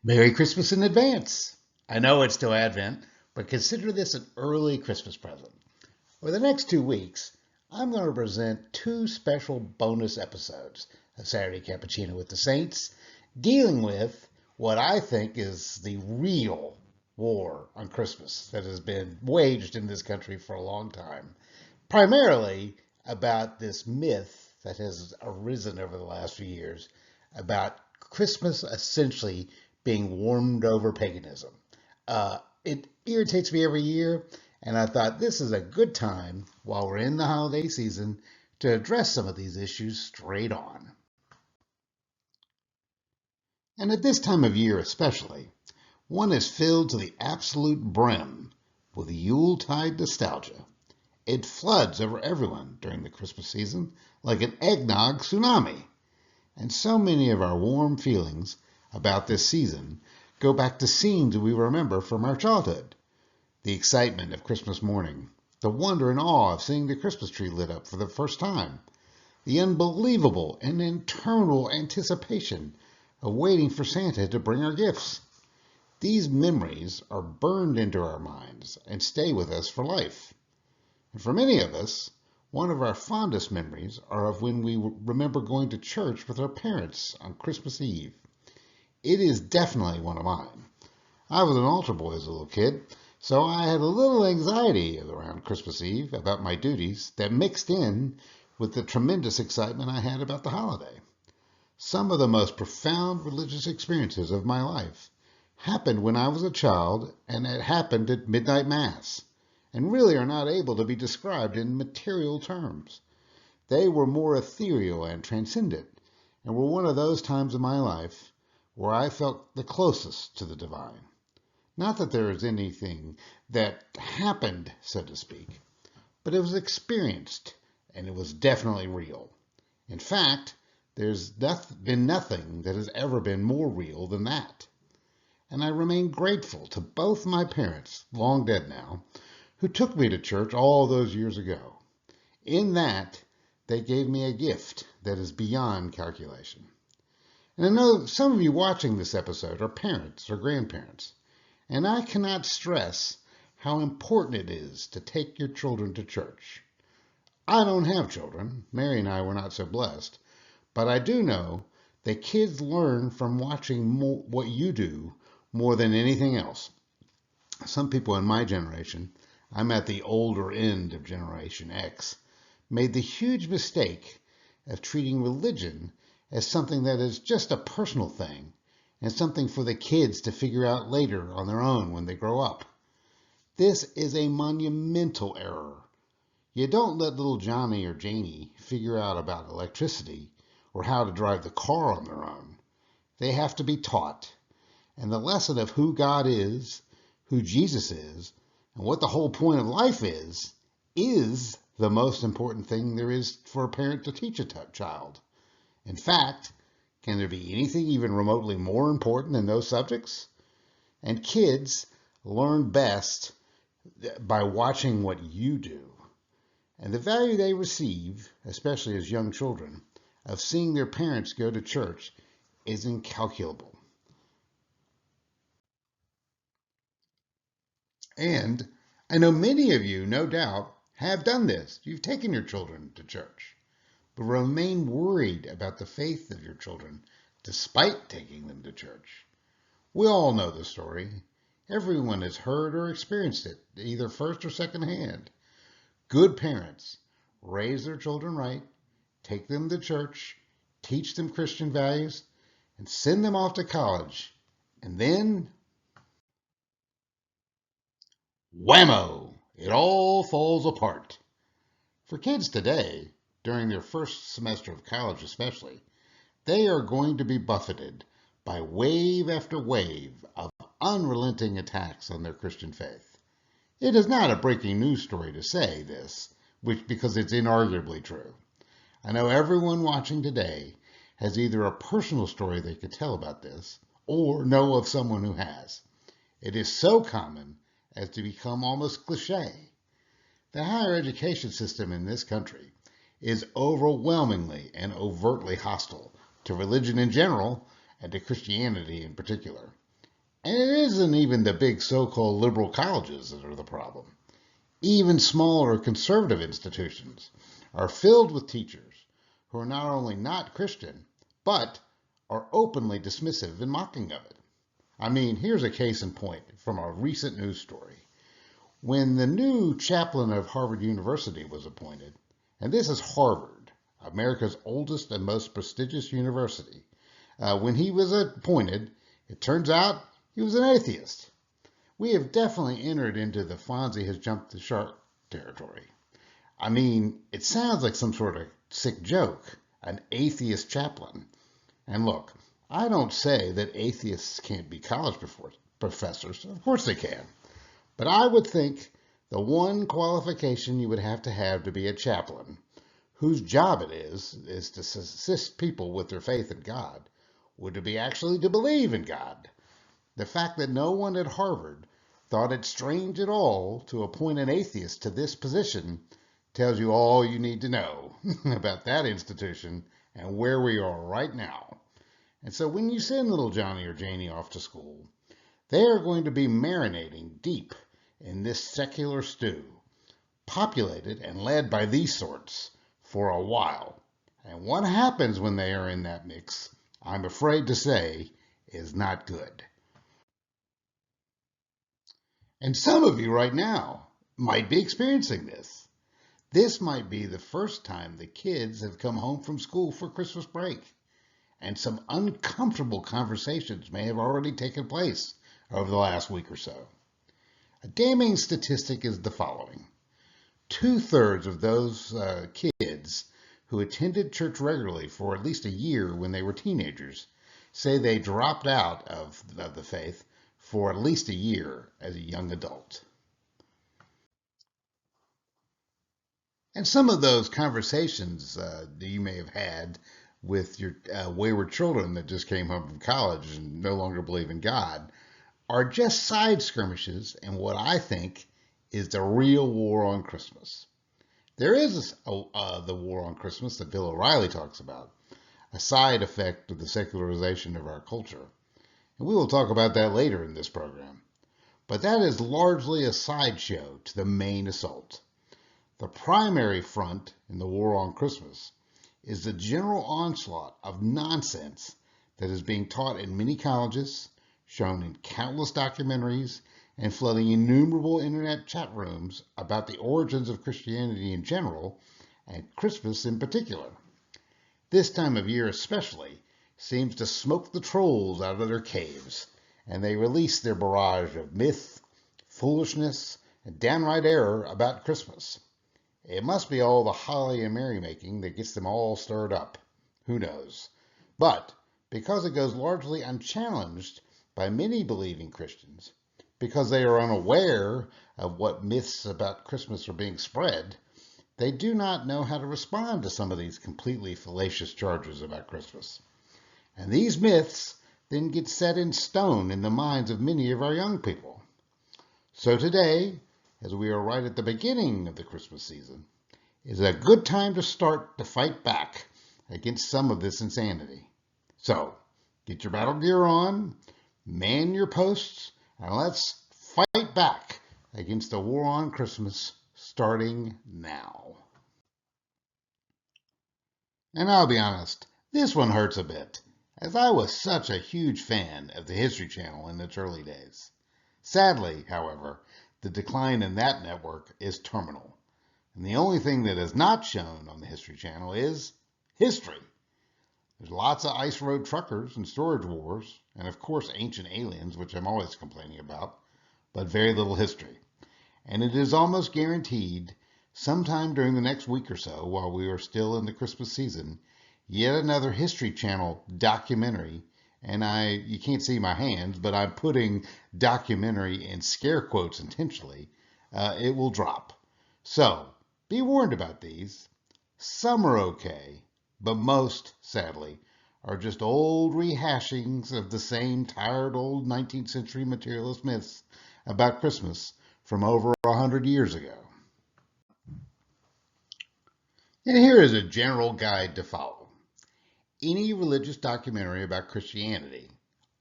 Merry Christmas in advance. I know it's still Advent, but consider this an early Christmas present. For the next 2 weeks, I'm going to present two special bonus episodes of Saturday Cappuccino with the Saints, dealing with what I think is the real war on Christmas that has been waged in this country for a long time. Primarily about this myth that has arisen over the last few years about Christmas essentially being warmed over paganism. It irritates me every year, and I thought this is a good time while we're in the holiday season to address some of these issues straight on. And at this time of year especially, one is filled to the absolute brim with Yuletide nostalgia. It floods over everyone during the Christmas season like an eggnog tsunami. And so many of our warm feelings about this season go back to scenes we remember from our childhood. The excitement of Christmas morning, the wonder and awe of seeing the Christmas tree lit up for the first time, the unbelievable and eternal anticipation of waiting for Santa to bring our gifts. These memories are burned into our minds and stay with us for life. And for many of us, one of our fondest memories are of when we remember going to church with our parents on Christmas Eve. It is definitely one of mine. I was an altar boy as a little kid, so I had a little anxiety around Christmas Eve about my duties that mixed in with the tremendous excitement I had about the holiday. Some of the most profound religious experiences of my life happened when I was a child, and it happened at midnight mass, and really are not able to be described in material terms. They were more ethereal and transcendent, and were one of those times in my life where I felt the closest to the divine. Not that there is anything that happened, so to speak, but it was experienced, and it was definitely real. In fact, been nothing that has ever been more real than that. And I remain grateful to both my parents, long dead now, who took me to church all those years ago. In that, they gave me a gift that is beyond calculation. And I know some of you watching this episode are parents or grandparents, and I cannot stress how important it is to take your children to church. I don't have children. Mary and I were not so blessed. But I do know that kids learn from watching what you do more than anything else. Some people in my generation, I'm at the older end of Generation X, made the huge mistake of treating religion as something that is just a personal thing and something for the kids to figure out later on their own when they grow up. This is a monumental error. You don't let little Johnny or Janie figure out about electricity or how to drive the car on their own. They have to be taught. And the lesson of who God is, who Jesus is, and what the whole point of life is the most important thing there is for a parent to teach a child. In fact, can there be anything even remotely more important than those subjects? And kids learn best by watching what you do. And the value they receive, especially as young children, of seeing their parents go to church is incalculable. And I know many of you, no doubt, have done this. You've taken your children to church, but remain worried about the faith of your children despite taking them to church. We all know the story. Everyone has heard or experienced it, either first or second hand. Good parents raise their children right, take them to church, teach them Christian values, and send them off to college. And then, whammo, it all falls apart. For kids today, during their first semester of college especially, they are going to be buffeted by wave after wave of unrelenting attacks on their Christian faith. It is not a breaking news story to say this, because it's inarguably true. I know everyone watching today has either a personal story they could tell about this or know of someone who has. It is so common as to become almost cliche. The higher education system in this country is overwhelmingly and overtly hostile to religion in general and to Christianity in particular. And it isn't even the big so-called liberal colleges that are the problem. Even smaller conservative institutions are filled with teachers who are not only not Christian, but are openly dismissive and mocking of it. I mean, here's a case in point from a recent news story. When the new chaplain of Harvard University was appointed, and this is Harvard, America's oldest and most prestigious university, when he was appointed, it turns out he was an atheist. We have definitely entered into the Fonzie has jumped the shark territory. I mean, it sounds like some sort of sick joke, an atheist chaplain. And look, I don't say that atheists can't be college professors. Of course they can. But I would think the one qualification you would have to be a chaplain, whose job it is to assist people with their faith in God, would be actually to believe in God. The fact that no one at Harvard thought it strange at all to appoint an atheist to this position tells you all you need to know about that institution and where we are right now. And so when you send little Johnny or Janie off to school, they are going to be marinating deep in this secular stew, populated and led by these sorts for a while. And what happens when they are in that mix, I'm afraid to say, is not good. And some of you right now might be experiencing this. This might be the first time the kids have come home from school for Christmas break, and some uncomfortable conversations may have already taken place over the last week or so. A damning statistic is the following. 2/3 of those kids who attended church regularly for at least a year when they were teenagers say they dropped out of the faith for at least a year as a young adult. And some of those conversations that you may have had with your wayward children that just came home from college and no longer believe in God are just side skirmishes in what I think is the real war on Christmas. There is the war on Christmas that Bill O'Reilly talks about, a side effect of the secularization of our culture. And we will talk about that later in this program. But that is largely a sideshow to the main assault. The primary front in the war on Christmas is the general onslaught of nonsense that is being taught in many colleges, shown in countless documentaries, and flooding innumerable internet chat rooms about the origins of Christianity in general and Christmas in particular. This time of year especially seems to smoke the trolls out of their caves, and they release their barrage of myth, foolishness, and downright error about Christmas. It must be all the holly and merrymaking that gets them all stirred up. Who knows? But because it goes largely unchallenged by many believing Christians, because they are unaware of what myths about Christmas are being spread, they do not know how to respond to some of these completely fallacious charges about Christmas. And these myths then get set in stone in the minds of many of our young people. So today, as we are right at the beginning of the Christmas season, is a good time to start to fight back against some of this insanity. So, get your battle gear on, man your posts, and let's fight back against the war on Christmas starting now. And I'll be honest, this one hurts a bit, as I was such a huge fan of the History Channel in its early days. Sadly, however, the decline in that network is terminal. And the only thing that is not shown on the History Channel is history. There's lots of ice road truckers and storage wars, and of course ancient aliens, which I'm always complaining about, but very little history. And it is almost guaranteed, sometime during the next week or so, while we are still in the Christmas season, yet another History Channel documentary, and you can't see my hands, but I'm putting documentary in scare quotes intentionally, it will drop. So, be warned about these. Some are okay, but most, sadly, are just old rehashings of the same tired old 19th century materialist myths about Christmas from over 100 years ago. And here is a general guide to follow. Any religious documentary about Christianity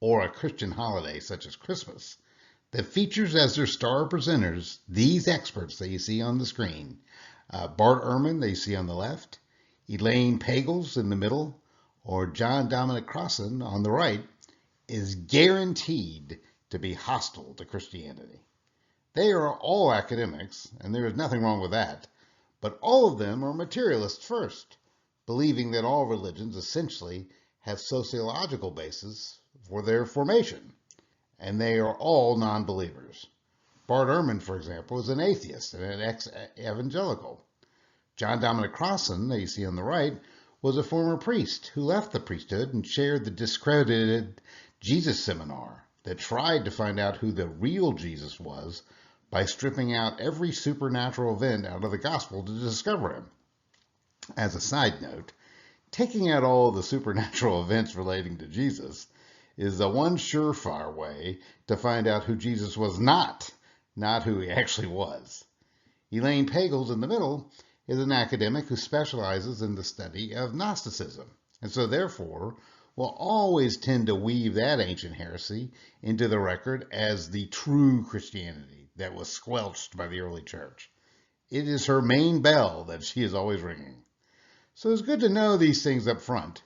or a Christian holiday such as Christmas that features as their star presenters these experts that you see on the screen. Bart Ehrman, that you see on the left, Elaine Pagels in the middle, or John Dominic Crossan on the right, is guaranteed to be hostile to Christianity. They are all academics, and there is nothing wrong with that, but all of them are materialists first, believing that all religions essentially have sociological basis for their formation, and they are all non-believers. Bart Ehrman, for example, is an atheist and an ex-evangelical. John Dominic Crossan, that you see on the right, was a former priest who left the priesthood and chaired the discredited Jesus seminar that tried to find out who the real Jesus was by stripping out every supernatural event out of the gospel to discover him. As a side note, taking out all the supernatural events relating to Jesus is the one surefire way to find out who Jesus was not who he actually was. Elaine Pagels in the middle is an academic who specializes in the study of Gnosticism, and so therefore will always tend to weave that ancient heresy into the record as the true Christianity that was squelched by the early church. It is her main bell that she is always ringing. So it's good to know these things up front,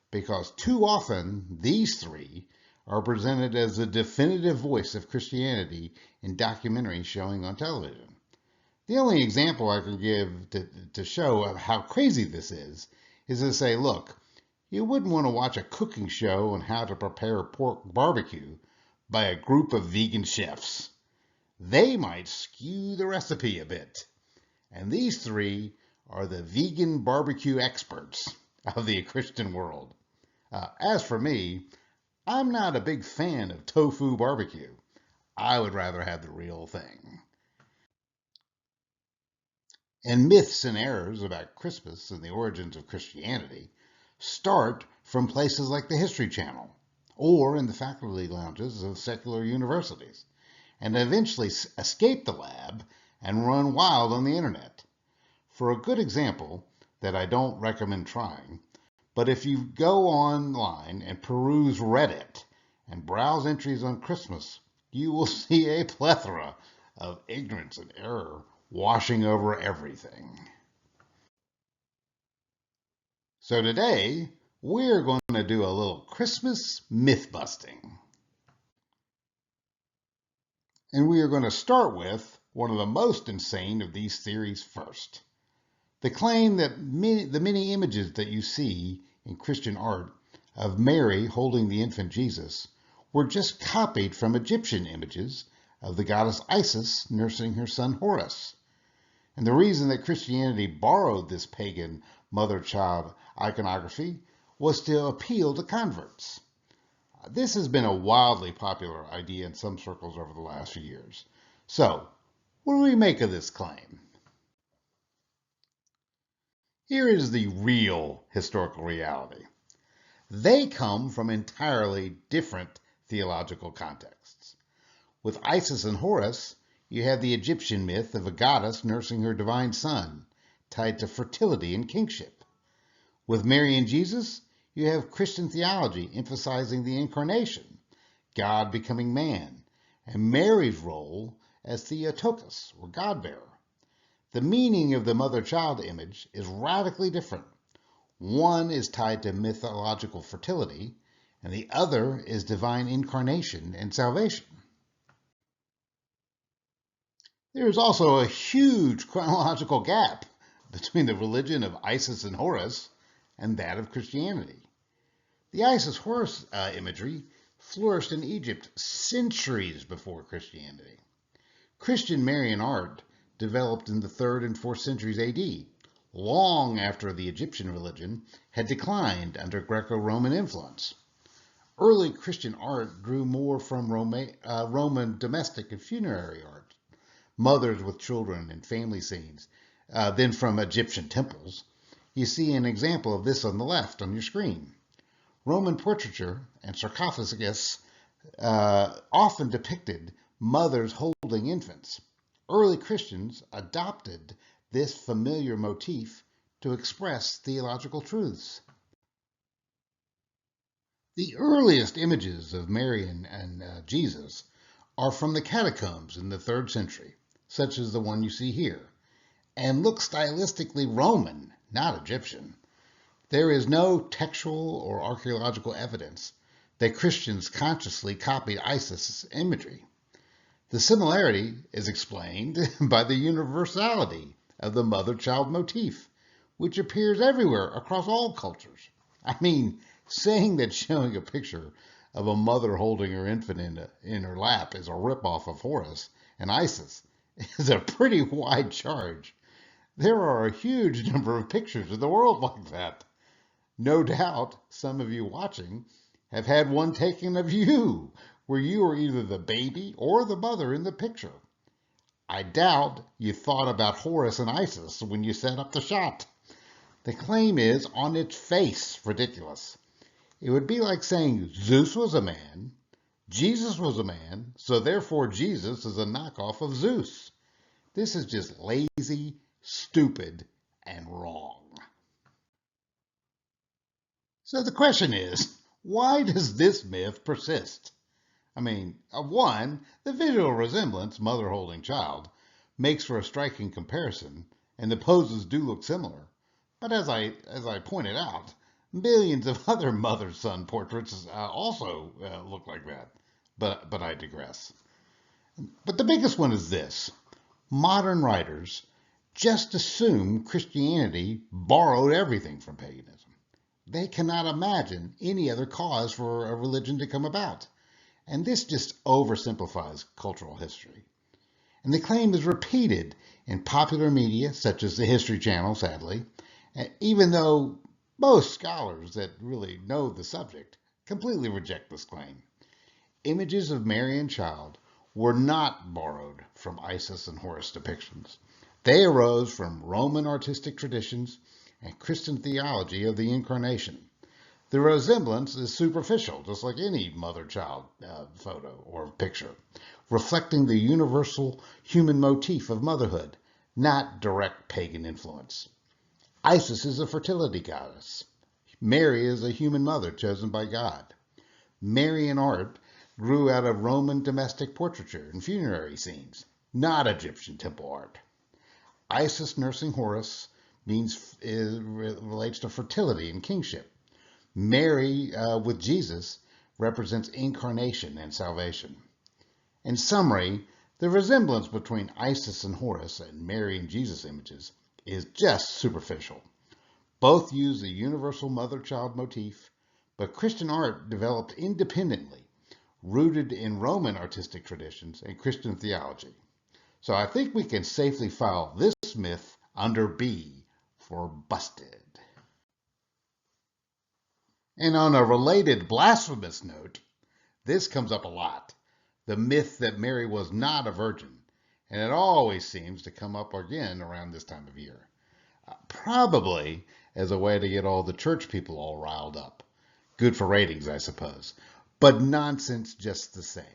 because too often these three are presented as the definitive voice of Christianity in documentaries showing on television. The only example I can give to show of how crazy this is to say, look, you wouldn't want to watch a cooking show on how to prepare pork barbecue by a group of vegan chefs. They might skew the recipe a bit. And these three are the vegan barbecue experts of the Christian world. As for me, I'm not a big fan of tofu barbecue. I would rather have the real thing. And myths and errors about Christmas and the origins of Christianity start from places like the History Channel or in the faculty lounges of secular universities and eventually escape the lab and run wild on the internet. For a good example that I don't recommend trying, but if you go online and peruse Reddit and browse entries on Christmas, you will see a plethora of ignorance and error washing over everything. So today, we're going to do a little Christmas myth busting. And we are going to start with one of the most insane of these theories first. The claim that the many images that you see in Christian art of Mary holding the infant Jesus were just copied from Egyptian images of the goddess Isis nursing her son Horus. And the reason that Christianity borrowed this pagan mother-child iconography was to appeal to converts. This has been a wildly popular idea in some circles over the last few years. So, what do we make of this claim? Here is the real historical reality. They come from entirely different theological contexts. With Isis and Horus, you have the Egyptian myth of a goddess nursing her divine son, tied to fertility and kingship. With Mary and Jesus, you have Christian theology emphasizing the incarnation, God becoming man, and Mary's role as Theotokos, or God-bearer. The meaning of the mother-child image is radically different. One is tied to mythological fertility, and the other is divine incarnation and salvation. There is also a huge chronological gap between the religion of Isis and Horus and that of Christianity. The Isis-Horus imagery flourished in Egypt centuries before Christianity. Christian Marian art developed in the 3rd and 4th centuries AD, long after the Egyptian religion had declined under Greco-Roman influence. Early Christian art drew more from Roman domestic and funerary art, mothers with children and family scenes, than from Egyptian temples. You see an example of this on the left on your screen. Roman portraiture and sarcophagus often depicted mothers holding infants. Early Christians adopted this familiar motif to express theological truths. The earliest images of Mary and Jesus are from the catacombs in the 3rd century, such as the one you see here, and look stylistically Roman, not Egyptian. There is no textual or archaeological evidence that Christians consciously copied Isis' imagery. The similarity is explained by the universality of the mother-child motif, which appears everywhere across all cultures. I mean, saying that showing a picture of a mother holding her infant in her lap is a ripoff of Horus and Isis is a pretty wide charge. There are a huge number of pictures in the world like that. No doubt some of you watching have had one taken of you, where you are either the baby or the mother in the picture. I doubt you thought about Horus and Isis when you set up the shot. The claim is, on its face, ridiculous. It would be like saying Zeus was a man, Jesus was a man, so therefore Jesus is a knockoff of Zeus. This is just lazy, stupid, and wrong. So the question is, why does this myth persist? I mean, one, the visual resemblance, mother holding child, makes for a striking comparison, and the poses do look similar. But as I pointed out, millions of other mother-son portraits also look like that. But I digress. But the biggest one is this. Modern writers just assume Christianity borrowed everything from paganism. They cannot imagine any other cause for a religion to come about. And this just oversimplifies cultural history. And the claim is repeated in popular media, such as the History Channel, sadly, even though most scholars that really know the subject completely reject this claim. Images of Mary and child were not borrowed from Isis and Horus depictions. They arose from Roman artistic traditions and Christian theology of the Incarnation. The resemblance is superficial, just like any mother-child photo or picture, reflecting the universal human motif of motherhood, not direct pagan influence. Isis is a fertility goddess. Mary is a human mother chosen by God. Marian art grew out of Roman domestic portraiture and funerary scenes, not Egyptian temple art. Isis nursing Horus relates to fertility and kingship. Mary with Jesus represents incarnation and salvation. In summary, the resemblance between Isis and Horus and Mary and Jesus images is just superficial. Both use the universal mother-child motif, but Christian art developed independently, rooted in Roman artistic traditions and Christian theology. So I think we can safely file this myth under B for busted. And on a related blasphemous note, this comes up a lot. The myth that Mary was not a virgin, and it always seems to come up again around this time of year. Probably as a way to get all the church people all riled up. Good for ratings, I suppose, but nonsense just the same.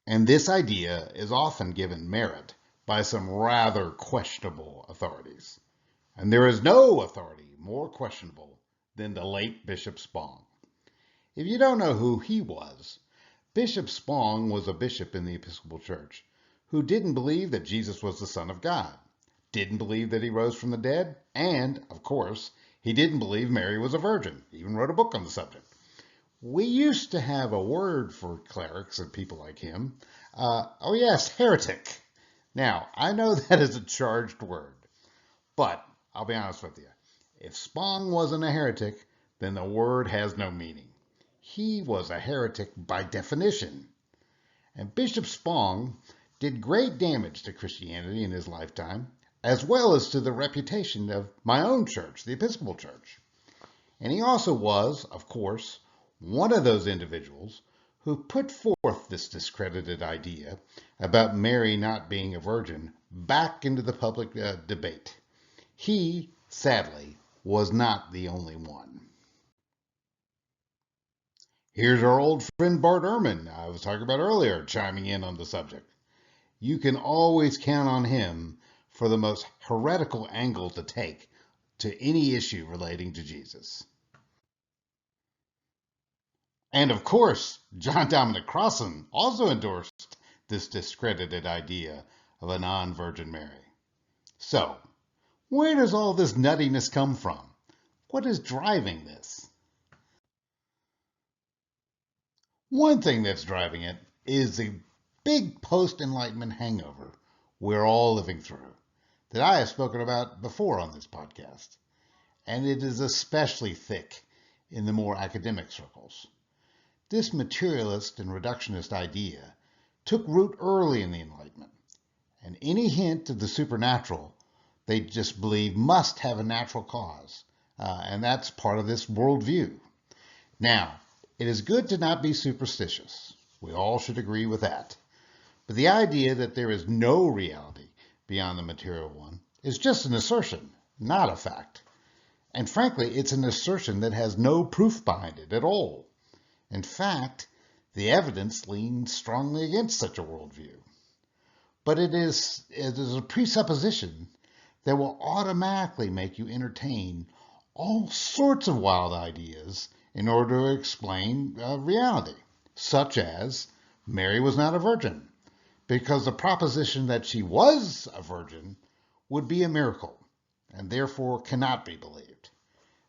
And this idea is often given merit by some rather questionable authorities. And there is no authority more questionable than the late Bishop Spong. If you don't know who he was, Bishop Spong was a bishop in the Episcopal Church who didn't believe that Jesus was the Son of God, didn't believe that he rose from the dead, and, of course, he didn't believe Mary was a virgin, even wrote a book on the subject. We used to have a word for clerics and people like him. Oh yes, heretic. Now, I know that is a charged word, but I'll be honest with you. If Spong wasn't a heretic, then the word has no meaning. He was a heretic by definition. And Bishop Spong did great damage to Christianity in his lifetime, as well as to the reputation of my own church, the Episcopal Church. And he also was, of course, one of those individuals who put forth this discredited idea about Mary not being a virgin back into the public debate. He, sadly, was not the only one. Here's our old friend Bart Ehrman, I was talking about earlier, chiming in on the subject. You can always count on him for the most heretical angle to take to any issue relating to Jesus. And of course, John Dominic Crossan also endorsed this discredited idea of a non-Virgin Mary. So, where does all this nuttiness come from? What is driving this? One thing that's driving it is the big post-Enlightenment hangover we're all living through that I have spoken about before on this podcast, and it is especially thick in the more academic circles. This materialist and reductionist idea took root early in the Enlightenment, and any hint of the supernatural they just believe must have a natural cause, and that's part of this worldview. Now, it is good to not be superstitious. We all should agree with that. But the idea that there is no reality beyond the material one is just an assertion, not a fact. And frankly, it's an assertion that has no proof behind it at all. In fact, the evidence leans strongly against such a worldview. But it is a presupposition that will automatically make you entertain all sorts of wild ideas in order to explain reality, such as Mary was not a virgin, because the proposition that she was a virgin would be a miracle, and therefore cannot be believed.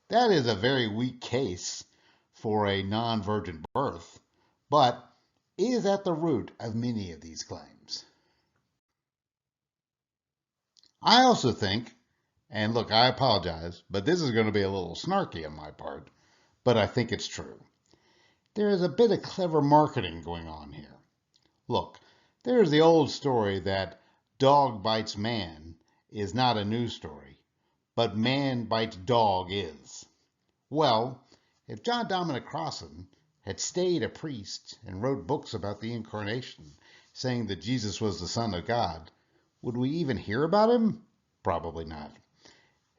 That is a very weak case for a non-virgin birth, but is at the root of many of these claims. I also think, and look, I apologize, but this is going to be a little snarky on my part, but I think it's true. There is a bit of clever marketing going on here. Look, there's the old story that dog bites man is not a news story, but man bites dog is. Well, if John Dominic Crossan had stayed a priest and wrote books about the incarnation, saying that Jesus was the Son of God, would we even hear about him? Probably not.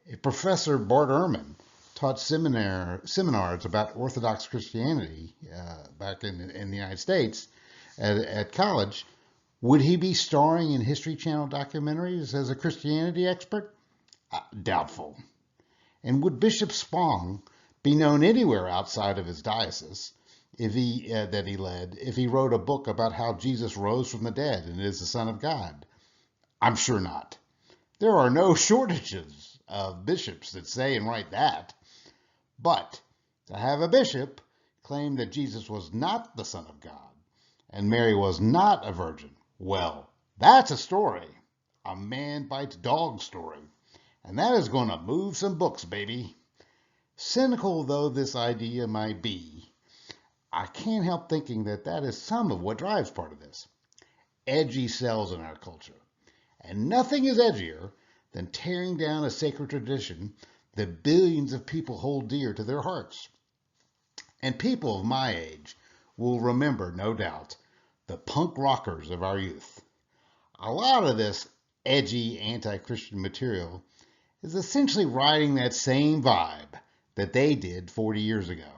If Professor Bart Ehrman taught seminars about Orthodox Christianity back in the United States at college, would he be starring in History Channel documentaries as a Christianity expert? Doubtful. And would Bishop Spong be known anywhere outside of his diocese if he led if he wrote a book about how Jesus rose from the dead and is the Son of God? I'm sure not. There are no shortages of bishops that say and write that. But to have a bishop claim that Jesus was not the Son of God and Mary was not a virgin, well, that's a story. A man bites dog story. And that is going to move some books, baby. Cynical though this idea might be, I can't help thinking that that is some of what drives part of this. Edgy sells in our culture. And nothing is edgier than tearing down a sacred tradition that billions of people hold dear to their hearts. And people of my age will remember, no doubt, the punk rockers of our youth. A lot of this edgy anti-Christian material is essentially riding that same vibe that they did 40 years ago.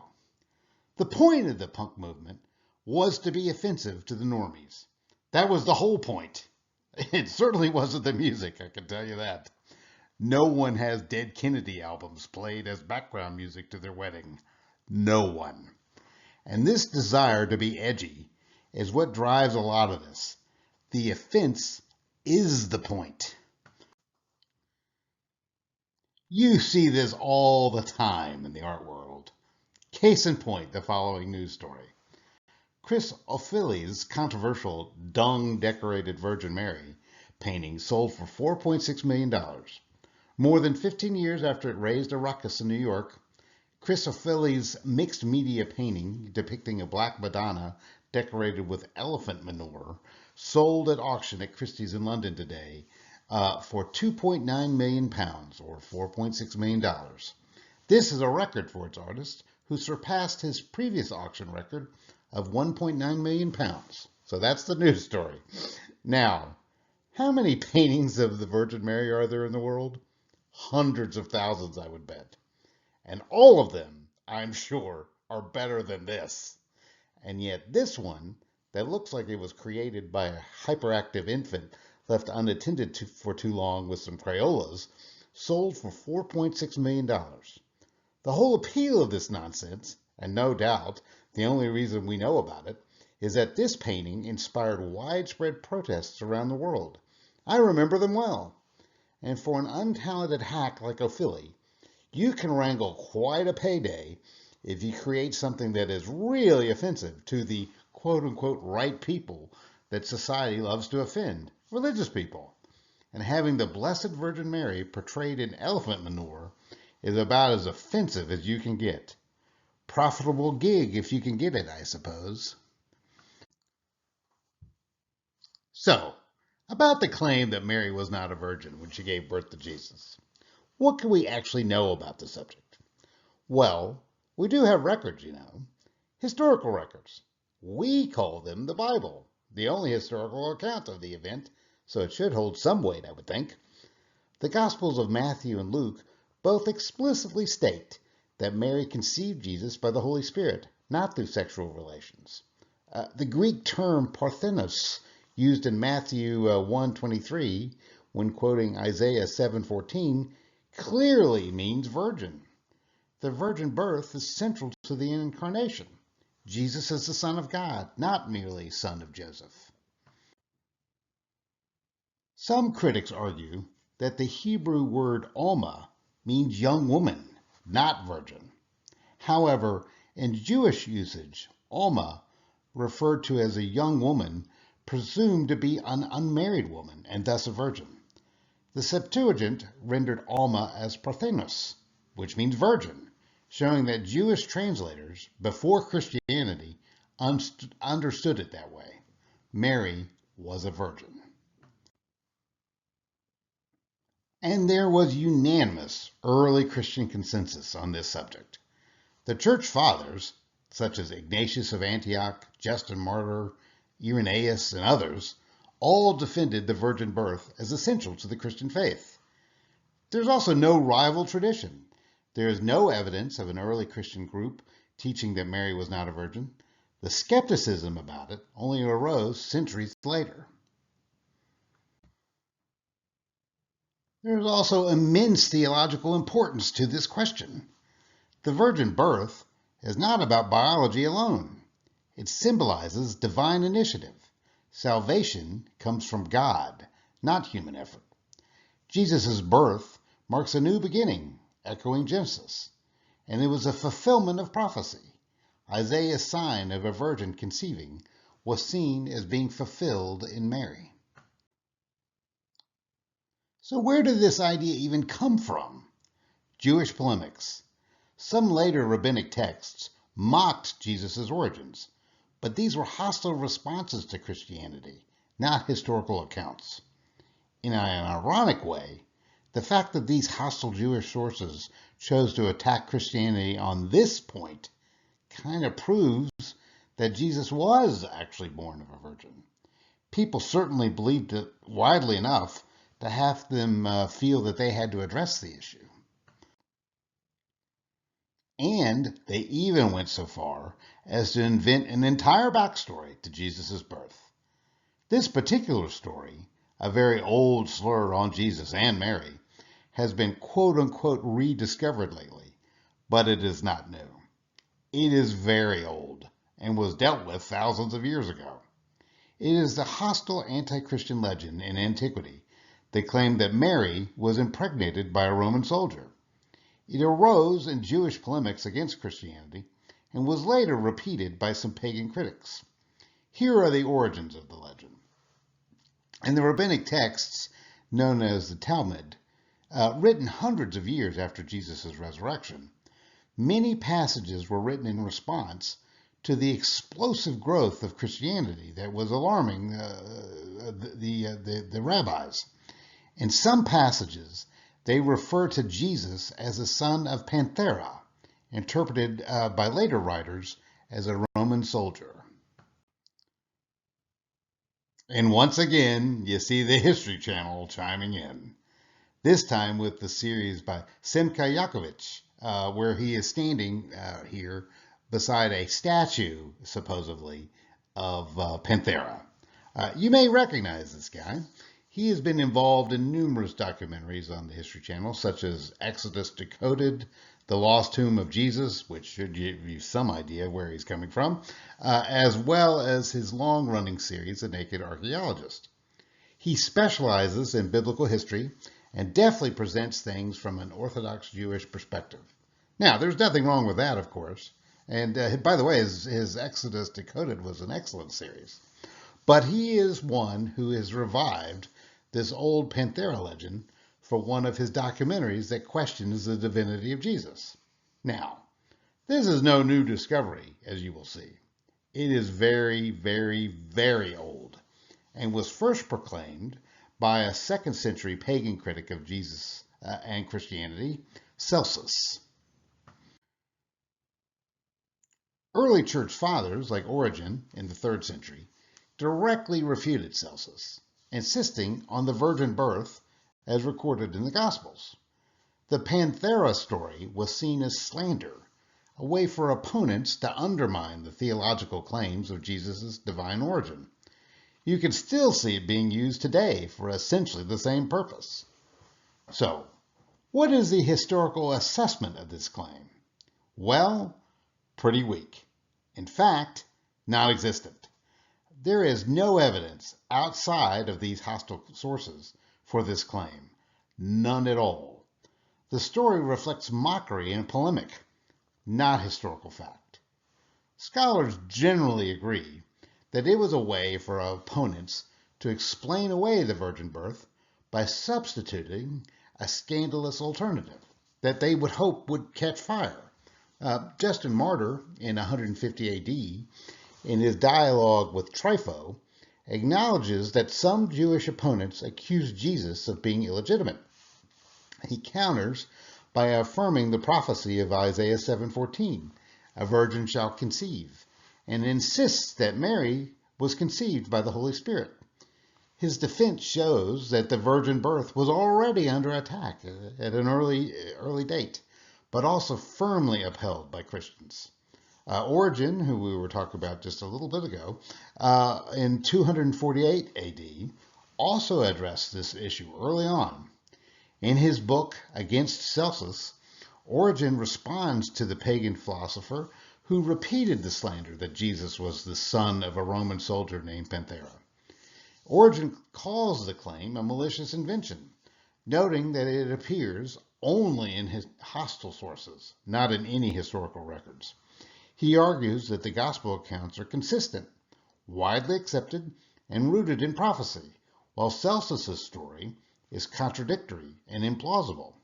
The point of the punk movement was to be offensive to the normies. That was the whole point. It certainly wasn't the music, I can tell you that. No one has Dead Kennedy albums played as background music to their wedding. No one. And this desire to be edgy is what drives a lot of this. The offense is the point. You see this all the time in the art world. Case in point, the following news story. Chris Ofili's controversial dung-decorated Virgin Mary painting sold for $4.6 million. More than 15 years after it raised a ruckus in New York, Chris Ofili's mixed media painting depicting a black Madonna decorated with elephant manure sold at auction at Christie's in London today for £2.9 million, or $4.6 million. This is a record for its artist, who surpassed his previous auction record of £1.9 million. So that's the news story. Now, how many paintings of the Virgin Mary are there in the world? Hundreds of thousands, I would bet. And all of them, I'm sure, are better than this. And yet this one, that looks like it was created by a hyperactive infant left unattended for too long with some Crayolas, sold for $4.6 million. The whole appeal of this nonsense, and no doubt the only reason we know about it, is that this painting inspired widespread protests around the world. I remember them well. And for an untalented hack like Ophilie, you can wrangle quite a payday if you create something that is really offensive to the quote-unquote right people that society loves to offend, religious people. And having the Blessed Virgin Mary portrayed in elephant manure is about as offensive as you can get. Profitable gig if you can get it, I suppose. So, about the claim that Mary was not a virgin when she gave birth to Jesus. What can we actually know about the subject? Well, we do have records, historical records. We call them the Bible, the only historical account of the event, so it should hold some weight, I would think. The Gospels of Matthew and Luke both explicitly state that Mary conceived Jesus by the Holy Spirit, not through sexual relations. The Greek term parthenos, used in Matthew 1:23 when quoting Isaiah 7:14, clearly means virgin. The virgin birth is central to the incarnation. Jesus is the Son of God, not merely son of Joseph. Some critics argue that the Hebrew word Alma means young woman, not virgin. However, in Jewish usage, Alma, referred to as a young woman, presumed to be an unmarried woman and thus a virgin. The Septuagint rendered Alma as Parthenos, which means virgin, showing that Jewish translators before Christianity understood it that way. Mary was a virgin. And there was unanimous early Christian consensus on this subject. The church fathers, such as Ignatius of Antioch, Justin Martyr, Irenaeus, and others, all defended the virgin birth as essential to the Christian faith. There's also no rival tradition. There is no evidence of an early Christian group teaching that Mary was not a virgin. The skepticism about it only arose centuries later. There is also immense theological importance to this question. The virgin birth is not about biology alone. It symbolizes divine initiative. Salvation comes from God, not human effort. Jesus' birth marks a new beginning, echoing Genesis, and it was a fulfillment of prophecy. Isaiah's sign of a virgin conceiving was seen as being fulfilled in Mary. So where did this idea even come from? Jewish polemics. Some later rabbinic texts mocked Jesus' origins, but these were hostile responses to Christianity, not historical accounts. In an ironic way, the fact that these hostile Jewish sources chose to attack Christianity on this point kind of proves that Jesus was actually born of a virgin. People certainly believed it widely enough to have them feel that they had to address the issue. And they even went so far as to invent an entire backstory to Jesus' birth. This particular story, a very old slur on Jesus and Mary, has been quote-unquote rediscovered lately, but it is not new. It is very old and was dealt with thousands of years ago. It is the hostile anti-Christian legend in antiquity that claimed that Mary was impregnated by a Roman soldier. It arose in Jewish polemics against Christianity and was later repeated by some pagan critics. Here are the origins of the legend. In the rabbinic texts known as the Talmud, written hundreds of years after Jesus' resurrection, many passages were written in response to the explosive growth of Christianity that was alarming the rabbis. In some passages, they refer to Jesus as a son of Panthera, interpreted by later writers as a Roman soldier. And once again, you see the History Channel chiming in, this time with the series by Semka Yakovich, where he is standing here beside a statue, supposedly, of Panthera. You may recognize this guy. He has been involved in numerous documentaries on the History Channel, such as Exodus Decoded, The Lost Tomb of Jesus, which should give you some idea where he's coming from, as well as his long-running series, The Naked Archaeologist. He specializes in biblical history and definitely presents things from an Orthodox Jewish perspective. Now, there's nothing wrong with that, of course. And by the way, his Exodus Decoded was an excellent series. But he is one who has revived this old Panthera legend for one of his documentaries that questions the divinity of Jesus. Now, this is no new discovery, as you will see. It is very, very, very old and was first proclaimed by a 2nd century pagan critic of Jesus and Christianity, Celsus. Early church fathers, like Origen in the 3rd century, directly refuted Celsus, insisting on the virgin birth as recorded in the Gospels. The Panthera story was seen as slander, a way for opponents to undermine the theological claims of Jesus' divine origin. You can still see it being used today for essentially the same purpose. So, what is the historical assessment of this claim? Well, pretty weak. In fact, non-existent. There is no evidence outside of these hostile sources for this claim. None at all. The story reflects mockery and polemic, not historical fact. Scholars generally agree that it was a way for opponents to explain away the virgin birth by substituting a scandalous alternative that they would hope would catch fire. Justin Martyr, in 150 AD, in his dialogue with Trypho, acknowledges that some Jewish opponents accuse Jesus of being illegitimate. He counters by affirming the prophecy of Isaiah 7:14, a virgin shall conceive, and insists that Mary was conceived by the Holy Spirit. His defense shows that the virgin birth was already under attack at an early date, but also firmly upheld by Christians. Origen, who we were talking about just a little bit ago, in 248 AD, also addressed this issue early on. In his book Against Celsus, Origen responds to the pagan philosopher who repeated the slander that Jesus was the son of a Roman soldier named Panthera. Origen calls the claim a malicious invention, noting that it appears only in his hostile sources, not in any historical records. He argues that the gospel accounts are consistent, widely accepted, and rooted in prophecy, while Celsus's story is contradictory and implausible.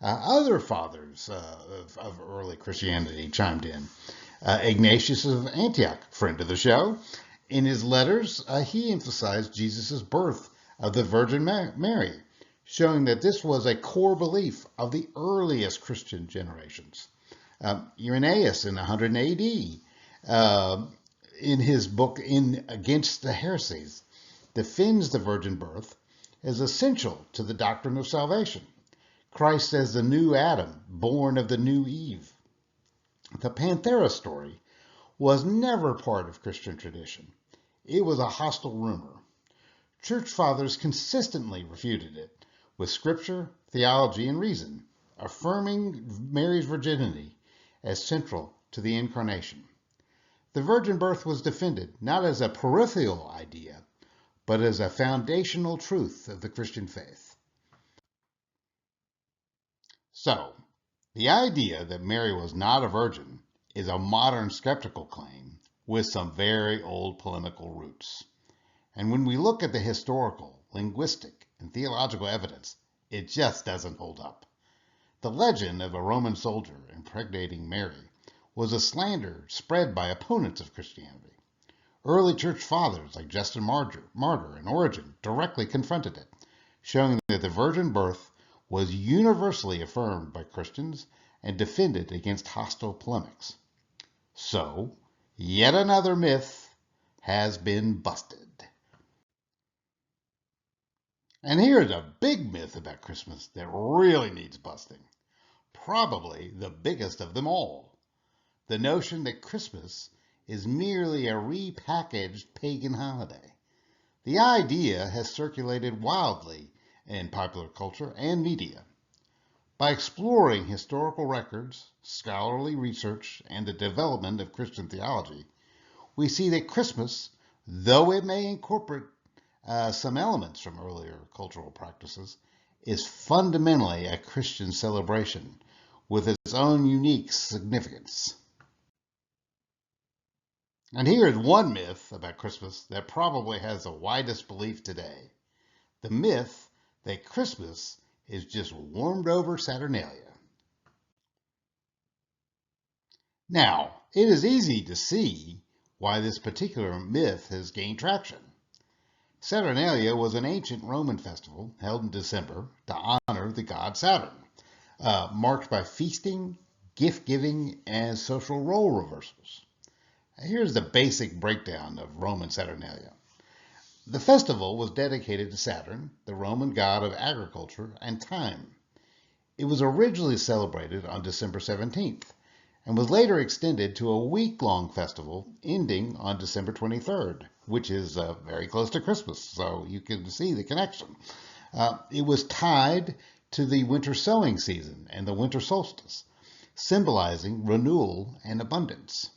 Other fathers of early Christianity chimed in. Ignatius of Antioch, friend of the show, in his letters, he emphasized Jesus' birth of the Virgin Mary, showing that this was a core belief of the earliest Christian generations. Irenaeus in 100 AD, in his book Against the Heresies, defends the virgin birth as essential to the doctrine of salvation. Christ as the new Adam, born of the new Eve. The Panthera story was never part of Christian tradition. It was a hostile rumor. Church fathers consistently refuted it with scripture, theology, and reason, affirming Mary's virginity as central to the incarnation. The virgin birth was defended not as a peripheral idea, but as a foundational truth of the Christian faith. So, the idea that Mary was not a virgin is a modern skeptical claim with some very old polemical roots. And when we look at the historical, linguistic, and theological evidence, it just doesn't hold up. The legend of a Roman soldier impregnating Mary was a slander spread by opponents of Christianity. Early church fathers like Justin Martyr and Origen directly confronted it, showing that the virgin birth was universally affirmed by Christians and defended against hostile polemics. So, yet another myth has been busted. And here's a big myth about Christmas that really needs busting. Probably the biggest of them all. The notion that Christmas is merely a repackaged pagan holiday. The idea has circulated wildly in popular culture and media. By exploring historical records, scholarly research, and the development of Christian theology, we see that Christmas, though it may incorporate some elements from earlier cultural practices, is fundamentally a Christian celebration with its own unique significance. And here is one myth about Christmas that probably has the widest belief today. The myth that Christmas is just warmed over Saturnalia. Now, it is easy to see why this particular myth has gained traction. Saturnalia was an ancient Roman festival held in December to honor the god Saturn, marked by feasting, gift giving, and social role reversals. Here's the basic breakdown of Roman Saturnalia. The festival was dedicated to Saturn, the Roman god of agriculture and time. It was originally celebrated on December 17th and was later extended to a week-long festival ending on December 23rd, which is very close to Christmas, so you can see the connection. It was tied to the winter sowing season and the winter solstice, symbolizing renewal and abundance.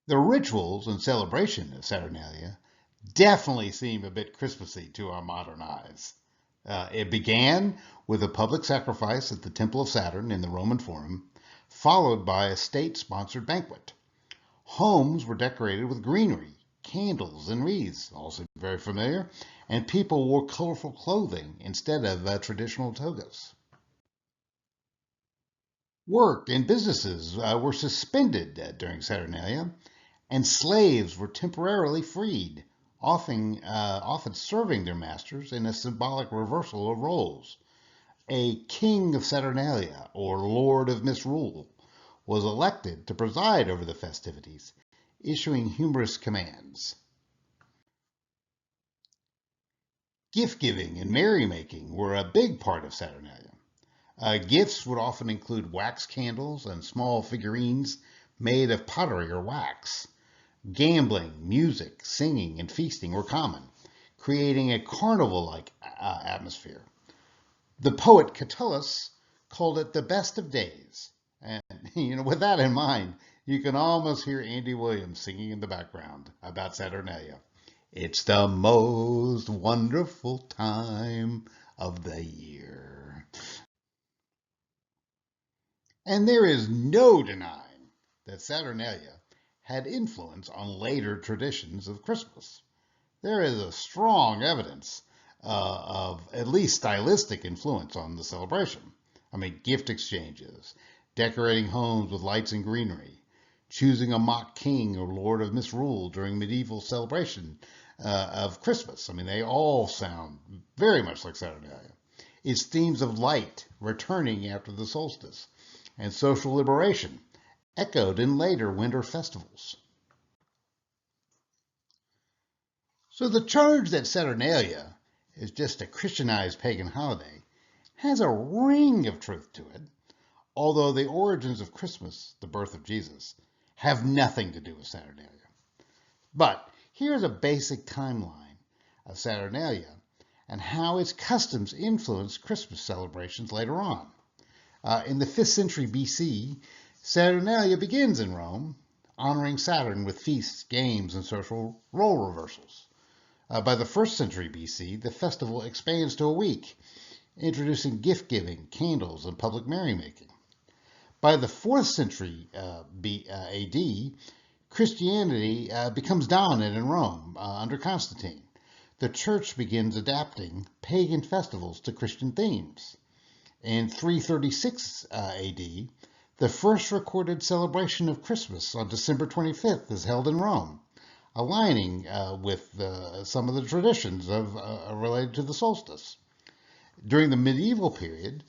The rituals and celebration of Saturnalia definitely seem a bit Christmassy to our modern eyes. It began with a public sacrifice at the Temple of Saturn in the Roman Forum, followed by a state-sponsored banquet. Homes were decorated with greenery, candles, and wreaths, also very familiar, and people wore colorful clothing instead of traditional togas. Work and businesses were suspended during Saturnalia, and slaves were temporarily freed, often serving their masters in a symbolic reversal of roles. A king of Saturnalia, or lord of misrule, was elected to preside over the festivities, issuing humorous commands. Gift-giving and merrymaking were a big part of Saturnalia. Gifts would often include wax candles and small figurines made of pottery or wax. Gambling, music, singing, and feasting were common, creating a carnival-like atmosphere. The poet Catullus called it the best of days. And, with that in mind, you can almost hear Andy Williams singing in the background about Saturnalia. It's the most wonderful time of the year. And there is no denying that Saturnalia had influence on later traditions of Christmas. There is a strong evidence of at least stylistic influence on the celebration. Gift exchanges, decorating homes with lights and greenery, choosing a mock king or lord of misrule during medieval celebration of Christmas. They all sound very much like Saturnalia. Its themes of light returning after the solstice and social liberation echoed in later winter festivals. So the charge that Saturnalia is just a Christianized pagan holiday has a ring of truth to it, although the origins of Christmas, the birth of Jesus, have nothing to do with Saturnalia. But here's a basic timeline of Saturnalia and how its customs influenced Christmas celebrations later on. In the 5th century BC, Saturnalia begins in Rome, honoring Saturn with feasts, games, and social role reversals. By the 1st century BC, the festival expands to a week, introducing gift-giving, candles, and public merrymaking. By the 4th century AD, Christianity becomes dominant in Rome under Constantine. The church begins adapting pagan festivals to Christian themes. In 336 AD, the first recorded celebration of Christmas on December 25th is held in Rome, aligning with some of the traditions related to the solstice. During the medieval period,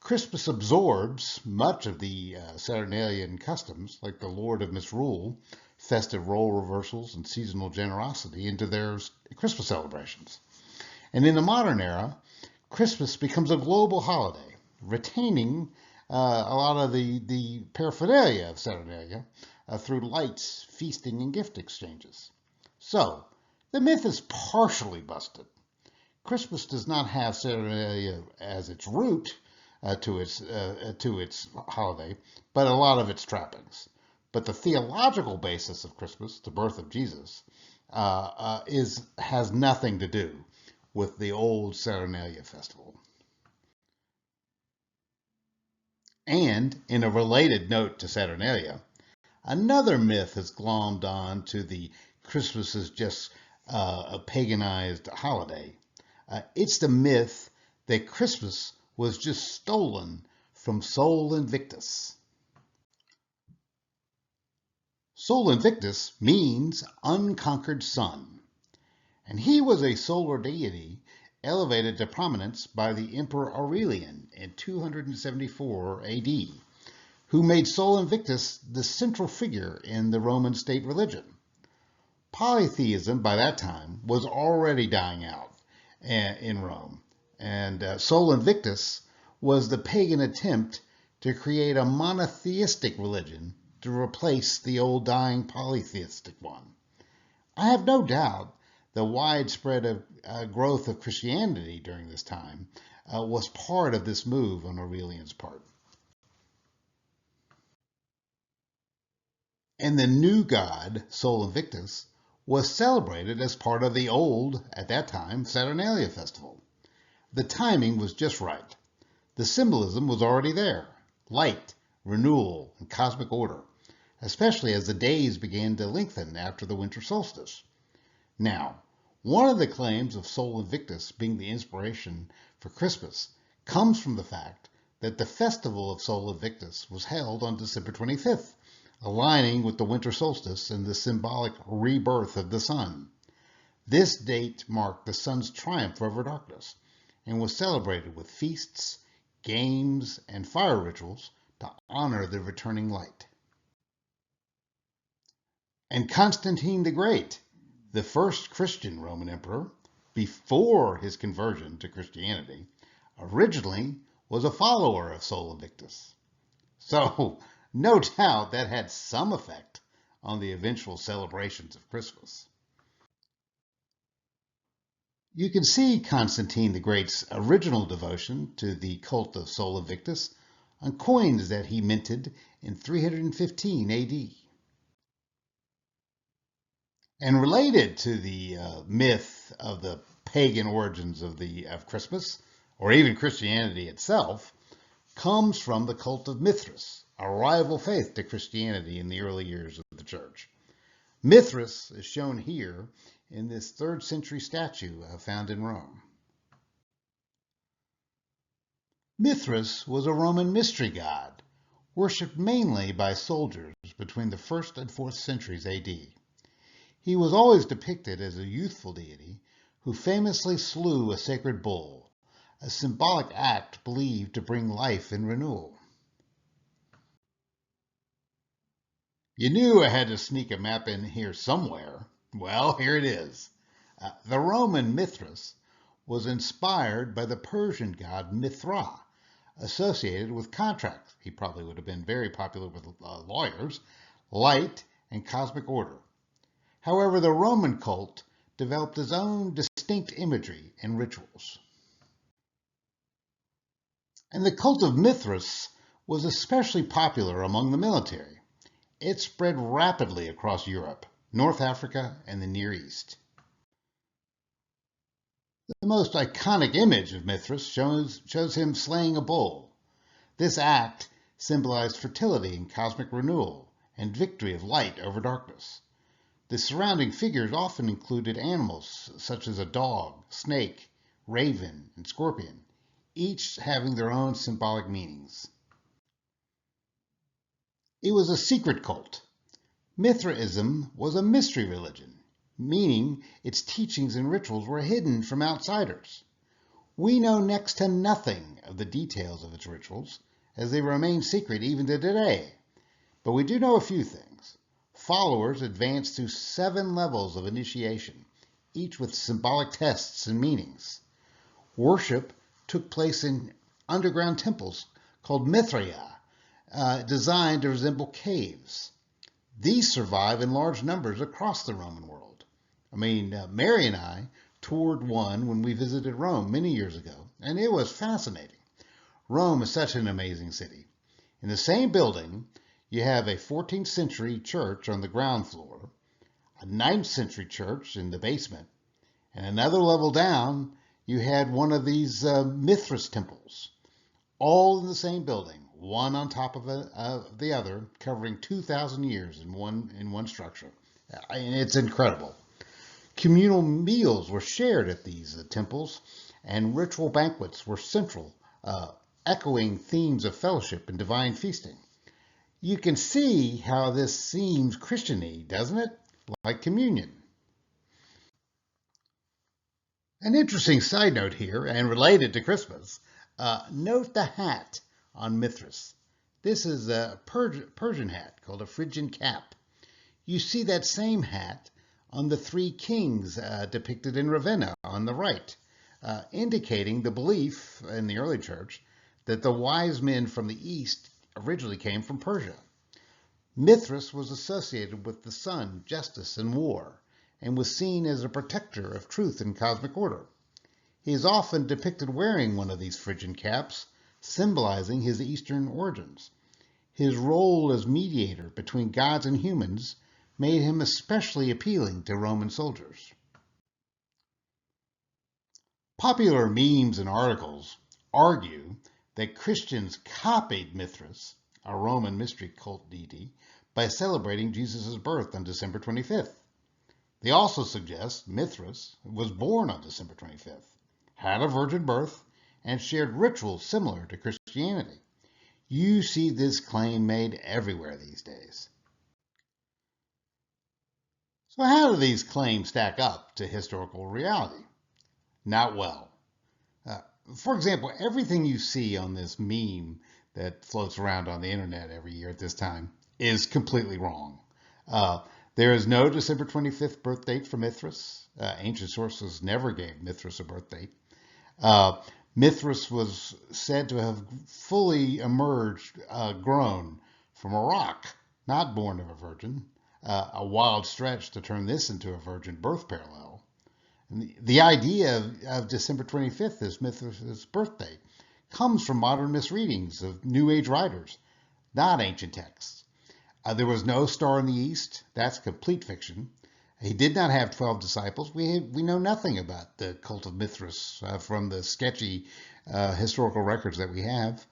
Christmas absorbs much of the Saturnalian customs, like the Lord of Misrule, festive role reversals, and seasonal generosity, into their Christmas celebrations. And in the modern era, Christmas becomes a global holiday, retaining a lot of the paraphernalia of Saturnalia through lights, feasting, and gift exchanges. So, the myth is partially busted. Christmas does not have Saturnalia as its root to its holiday, but a lot of its trappings. But the theological basis of Christmas, the birth of Jesus, has nothing to do with the old Saturnalia festival. And in a related note to Saturnalia, another myth has glommed on to the Christmas is just a paganized holiday. It's the myth that Christmas was just stolen from Sol Invictus. Sol Invictus means unconquered sun, and he was a solar deity elevated to prominence by the Emperor Aurelian in 274 AD, who made Sol Invictus the central figure in the Roman state religion. Polytheism by that time was already dying out in Rome, and Sol Invictus was the pagan attempt to create a monotheistic religion to replace the old dying polytheistic one. I have no doubt the widespread growth of Christianity during this time was part of this move on Aurelian's part. And the new god, Sol Invictus, was celebrated as part of the old, at that time, Saturnalia festival. The timing was just right. The symbolism was already there: light, renewal, and cosmic order, especially as the days began to lengthen after the winter solstice. Now, one of the claims of Sol Invictus being the inspiration for Christmas comes from the fact that the festival of Sol Invictus was held on December 25th, aligning with the winter solstice and the symbolic rebirth of the sun. This date marked the sun's triumph over darkness and was celebrated with feasts, games, and fire rituals to honor the returning light. And Constantine the Great, the first Christian Roman emperor, before his conversion to Christianity, originally was a follower of Sol Invictus. So, no doubt that had some effect on the eventual celebrations of Christmas. You can see Constantine the Great's original devotion to the cult of Sol Invictus on coins that he minted in 315 AD. And related to the myth of the pagan origins of Christmas, or even Christianity itself, comes from the cult of Mithras, a rival faith to Christianity in the early years of the church. Mithras is shown here in this 3rd century statue found in Rome. Mithras was a Roman mystery god, worshipped mainly by soldiers between the 1st and 4th centuries AD. He was always depicted as a youthful deity who famously slew a sacred bull, a symbolic act believed to bring life and renewal. You knew I had to sneak a map in here somewhere. Well, here it is. The Roman Mithras was inspired by the Persian god Mithra, associated with contracts. He probably would have been very popular with lawyers, light, and cosmic order. However, the Roman cult developed its own distinct imagery and rituals. And the cult of Mithras was especially popular among the military. It spread rapidly across Europe, North Africa, and the Near East. The most iconic image of Mithras shows him slaying a bull. This act symbolized fertility and cosmic renewal and victory of light over darkness. The surrounding figures often included animals such as a dog, snake, raven, and scorpion, each having their own symbolic meanings. It was a secret cult. Mithraism was a mystery religion, meaning its teachings and rituals were hidden from outsiders. We know next to nothing of the details of its rituals, as they remain secret even to today. But we do know a few things. Followers advanced through 7 levels of initiation, each with symbolic tests and meanings. Worship took place in underground temples called Mithraea, designed to resemble caves. These survive in large numbers across the Roman world. Mary and I toured one when we visited Rome many years ago, and it was fascinating. Rome is such an amazing city. In the same building, you have a 14th century church on the ground floor, a 9th century church in the basement, and another level down, you had one of these Mithras temples, all in the same building, one on top of the other, covering 2,000 years in one structure. And it's incredible. Communal meals were shared at these temples, and ritual banquets were central, echoing themes of fellowship and divine feasting. You can see how this seems Christian-y, doesn't it? Like communion. An interesting side note here, and related to Christmas, note the hat on Mithras. This is a Persian hat called a Phrygian cap. You see that same hat on the three kings depicted in Ravenna on the right, indicating the belief in the early church that the wise men from the east originally came from Persia. Mithras was associated with the sun, justice, and war, and was seen as a protector of truth and cosmic order. He is often depicted wearing one of these Phrygian caps, symbolizing his Eastern origins. His role as mediator between gods and humans made him especially appealing to Roman soldiers. Popular memes and articles argue that Christians copied Mithras, a Roman mystery cult deity, by celebrating Jesus' birth on December 25th. They also suggest Mithras was born on December 25th, had a virgin birth, and shared rituals similar to Christianity. You see this claim made everywhere these days. So how do these claims stack up to historical reality? Not well. Uh, for example, everything you see on this meme that floats around on the internet every year at this time is completely wrong. There is no December 25th birth date for Mithras. Ancient sources never gave Mithras a birth date. Mithras was said to have fully emerged, grown from a rock, not born of a virgin. A wild stretch to turn this into a virgin birth parallel. And the idea of December 25th as Mithras' birthday comes from modern misreadings of New Age writers, not ancient texts. There was no star in the east. That's complete fiction. He did not have 12 disciples. We know nothing about the cult of Mithras from the sketchy historical records that we have.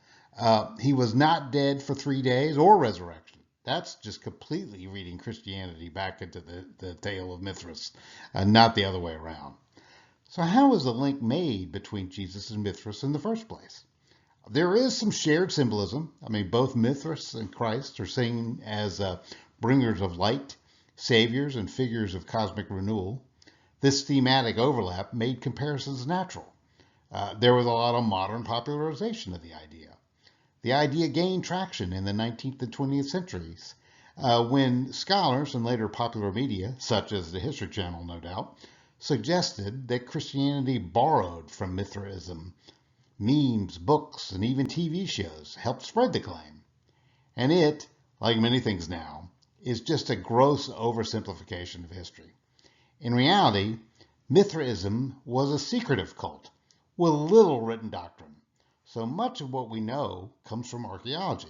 He was not dead for 3 days or resurrection. That's just completely reading Christianity back into the tale of Mithras, not the other way around. So how was the link made between Jesus and Mithras in the first place? There is some shared symbolism. Both Mithras and Christ are seen as bringers of light, saviors, and figures of cosmic renewal. This thematic overlap made comparisons natural. There was a lot of modern popularization of the idea. The idea gained traction in the 19th and 20th centuries when scholars and later popular media, such as the History Channel, no doubt, suggested that Christianity borrowed from Mithraism. Memes, books, and even TV shows helped spread the claim. And it, like many things now, is just a gross oversimplification of history. In reality, Mithraism was a secretive cult with little written doctrine, so much of what we know comes from archaeology.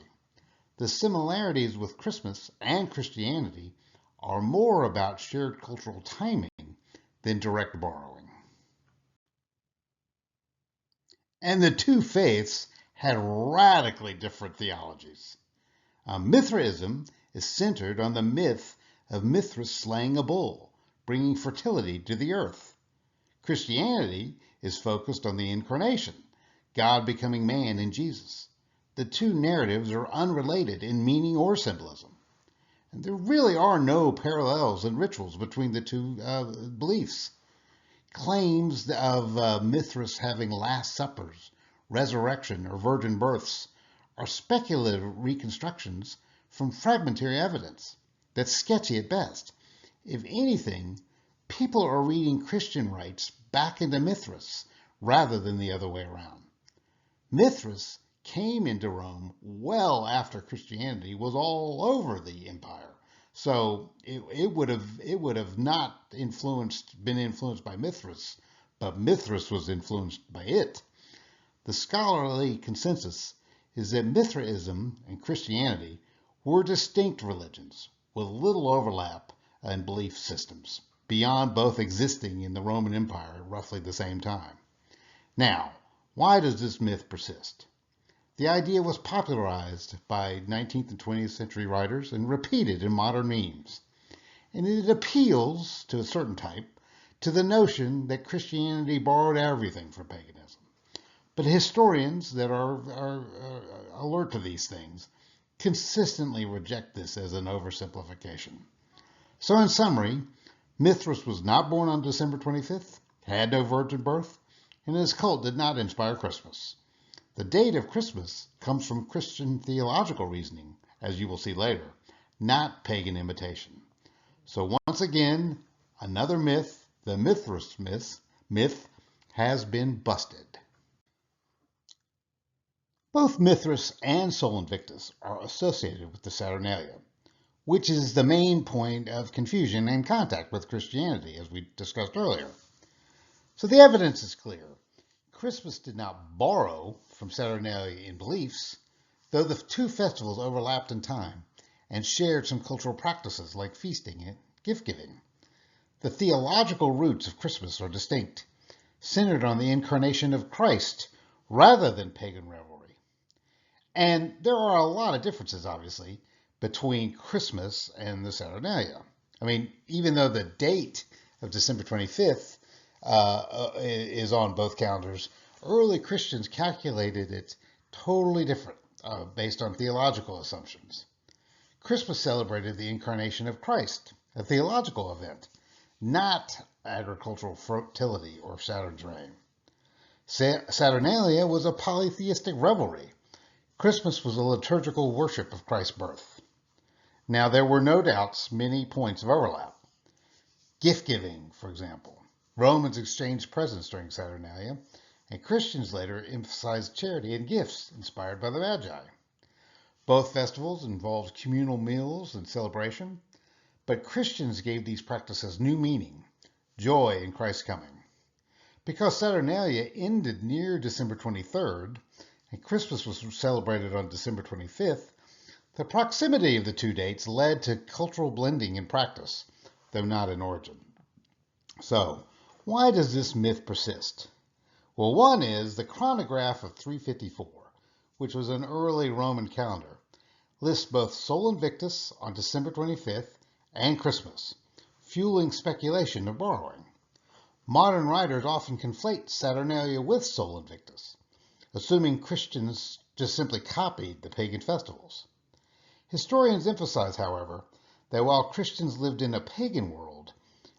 The similarities with Christmas and Christianity are more about shared cultural timing than direct borrowing. And the two faiths had radically different theologies. Mithraism is centered on the myth of Mithras slaying a bull, bringing fertility to the earth. Christianity is focused on the incarnation, God becoming man in Jesus. The two narratives are unrelated in meaning or symbolism. And there really are no parallels in rituals between the two beliefs. Claims of Mithras having Last Suppers, resurrection, or virgin births are speculative reconstructions from fragmentary evidence that's sketchy at best. If anything, people are reading Christian rites back into Mithras rather than the other way around. Mithras came into Rome well after Christianity was all over the empire, So it would have not been influenced by Mithras, but Mithras was influenced by it. The scholarly consensus is that Mithraism and Christianity were distinct religions with little overlap in belief systems, beyond both existing in the Roman Empire at roughly the same time. Now, why does this myth persist? The idea was popularized by 19th and 20th century writers and repeated in modern memes. And it appeals to a certain type to the notion that Christianity borrowed everything from paganism. But historians that are alert to these things consistently reject this as an oversimplification. So in summary, Mithras was not born on December 25th, had no virgin birth, and his cult did not inspire Christmas. The date of Christmas comes from Christian theological reasoning, as you will see later, not pagan imitation. So once again, another myth, the Mithras myth, has been busted. Both Mithras and Sol Invictus are associated with the Saturnalia, which is the main point of confusion and contact with Christianity, as we discussed earlier. So the evidence is clear. Christmas did not borrow from Saturnalia in beliefs, though the two festivals overlapped in time and shared some cultural practices like feasting and gift-giving. The theological roots of Christmas are distinct, centered on the incarnation of Christ rather than pagan revelry. And there are a lot of differences, obviously, between Christmas and the Saturnalia. I mean, even though the date of December 25th is on both calendars, early Christians calculated it totally different based on theological assumptions. Christmas celebrated the incarnation of Christ, a theological event, not agricultural fertility or Saturn's reign. Saturnalia was a polytheistic revelry. Christmas was a liturgical worship of Christ's birth. Now, there were no doubts many points of overlap. Gift-giving, for example. Romans exchanged presents during Saturnalia, and Christians later emphasized charity and gifts inspired by the Magi. Both festivals involved communal meals and celebration, but Christians gave these practices new meaning, joy in Christ's coming. Because Saturnalia ended near December 23rd, and Christmas was celebrated on December 25th, the proximity of the two dates led to cultural blending in practice, though not in origin. So, why does this myth persist? Well, one is the chronograph of 354, which was an early Roman calendar, lists both Sol Invictus on December 25th and Christmas, fueling speculation of borrowing. Modern writers often conflate Saturnalia with Sol Invictus, assuming Christians just simply copied the pagan festivals. Historians emphasize, however, that while Christians lived in a pagan world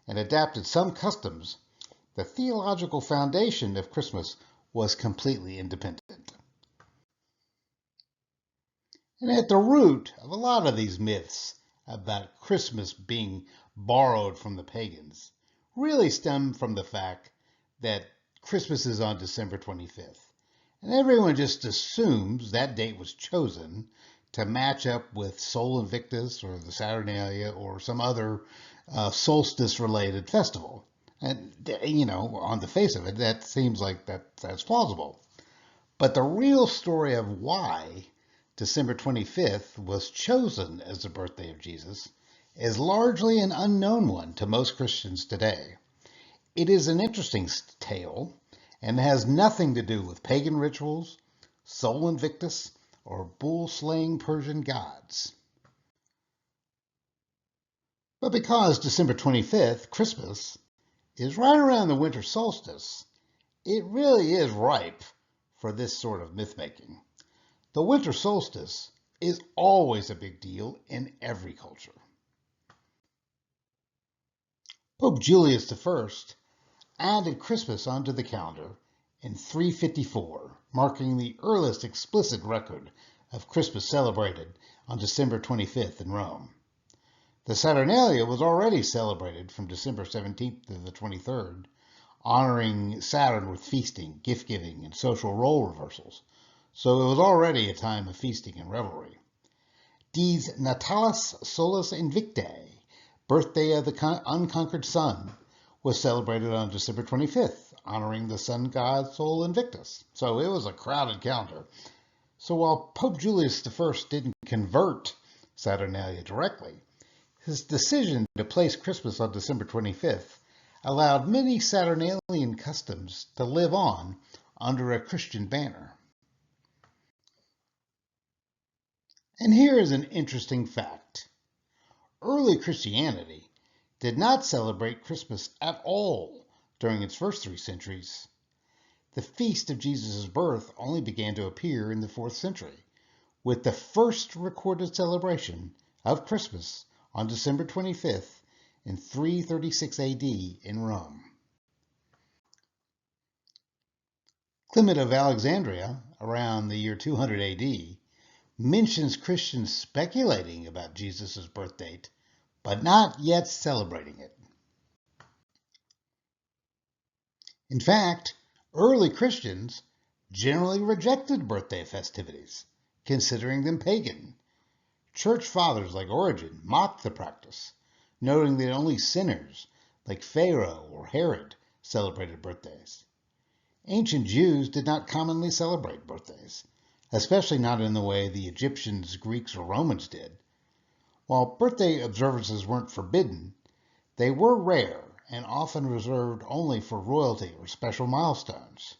and adapted some customs, the theological foundation of Christmas was completely independent. And at the root of a lot of these myths about Christmas being borrowed from the pagans really stem from the fact that Christmas is on December 25th. And everyone just assumes that date was chosen to match up with Sol Invictus or the Saturnalia or some other solstice-related festival. And, on the face of it, that seems like that's plausible. But the real story of why December 25th was chosen as the birthday of Jesus is largely an unknown one to most Christians today. It is an interesting tale and has nothing to do with pagan rituals, Sol Invictus, or bull-slaying Persian gods. But because December 25th, Christmas, is right around the winter solstice, it really is ripe for this sort of myth-making. The winter solstice is always a big deal in every culture. Pope Julius I added Christmas onto the calendar in 354, marking the earliest explicit record of Christmas celebrated on December 25th in Rome. The Saturnalia was already celebrated from December 17th to the 23rd, honoring Saturn with feasting, gift-giving, and social role reversals, so it was already a time of feasting and revelry. Dies Natalis Solis Invictae, birthday of the unconquered sun, was celebrated on December 25th, honoring the sun god Sol Invictus. So it was a crowded calendar. So while Pope Julius I didn't convert Saturnalia directly, his decision to place Christmas on December 25th allowed many Saturnalian customs to live on under a Christian banner. And here is an interesting fact. Early Christianity did not celebrate Christmas at all during its first 3 centuries. The feast of Jesus' birth only began to appear in the 4th century, with the first recorded celebration of Christmas on December 25th in 336 AD in Rome. Clement of Alexandria, around the year 200 AD, mentions Christians speculating about Jesus' birth date, but not yet celebrating it. In fact, early Christians generally rejected birthday festivities, considering them pagan. Church fathers like Origen mocked the practice, noting that only sinners like Pharaoh or Herod celebrated birthdays. Ancient Jews did not commonly celebrate birthdays, especially not in the way the Egyptians, Greeks, or Romans did. While birthday observances weren't forbidden, they were rare and often reserved only for royalty or special milestones.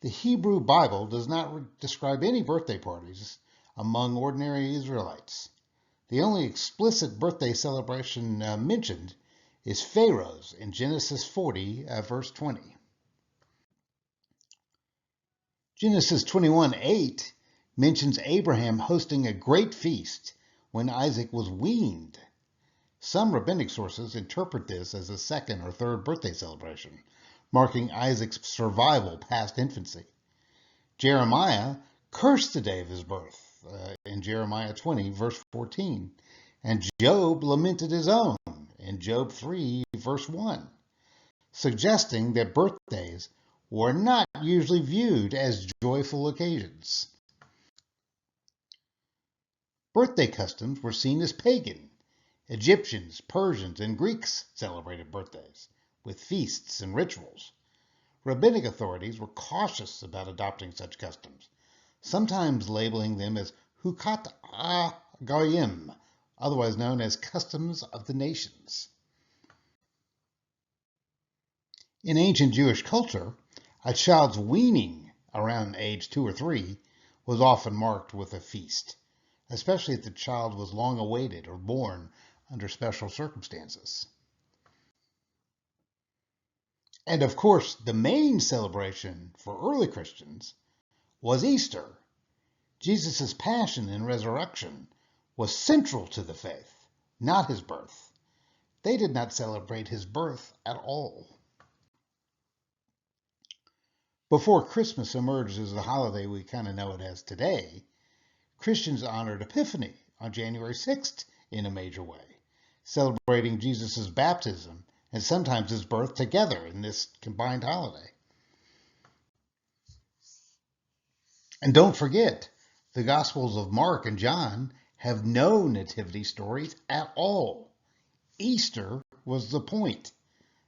The Hebrew Bible does not describe any birthday parties among ordinary Israelites. The only explicit birthday celebration mentioned is Pharaoh's in Genesis 40, verse 20. Genesis 21:8 mentions Abraham hosting a great feast when Isaac was weaned. Some rabbinic sources interpret this as a second or third birthday celebration, marking Isaac's survival past infancy. Jeremiah cursed the day of his birth in Jeremiah 20, verse 14, and Job lamented his own in Job 3, verse 1, suggesting that birthdays were not usually viewed as joyful occasions. Birthday customs were seen as pagan. Egyptians, Persians, and Greeks celebrated birthdays with feasts and rituals. Rabbinic authorities were cautious about adopting such customs, sometimes labeling them as hukat goyim, otherwise known as customs of the nations. In ancient Jewish culture, a child's weaning around age 2 or 3 was often marked with a feast, especially if the child was long awaited or born under special circumstances. And of course, the main celebration for early Christians was Easter. Jesus' passion and resurrection was central to the faith, not his birth. They did not celebrate his birth at all. Before Christmas emerged as the holiday we kind of know it as today, Christians honored Epiphany on January 6th in a major way, celebrating Jesus' baptism and sometimes his birth together in this combined holiday. And don't forget, the Gospels of Mark and John have no nativity stories at all. Easter was the point.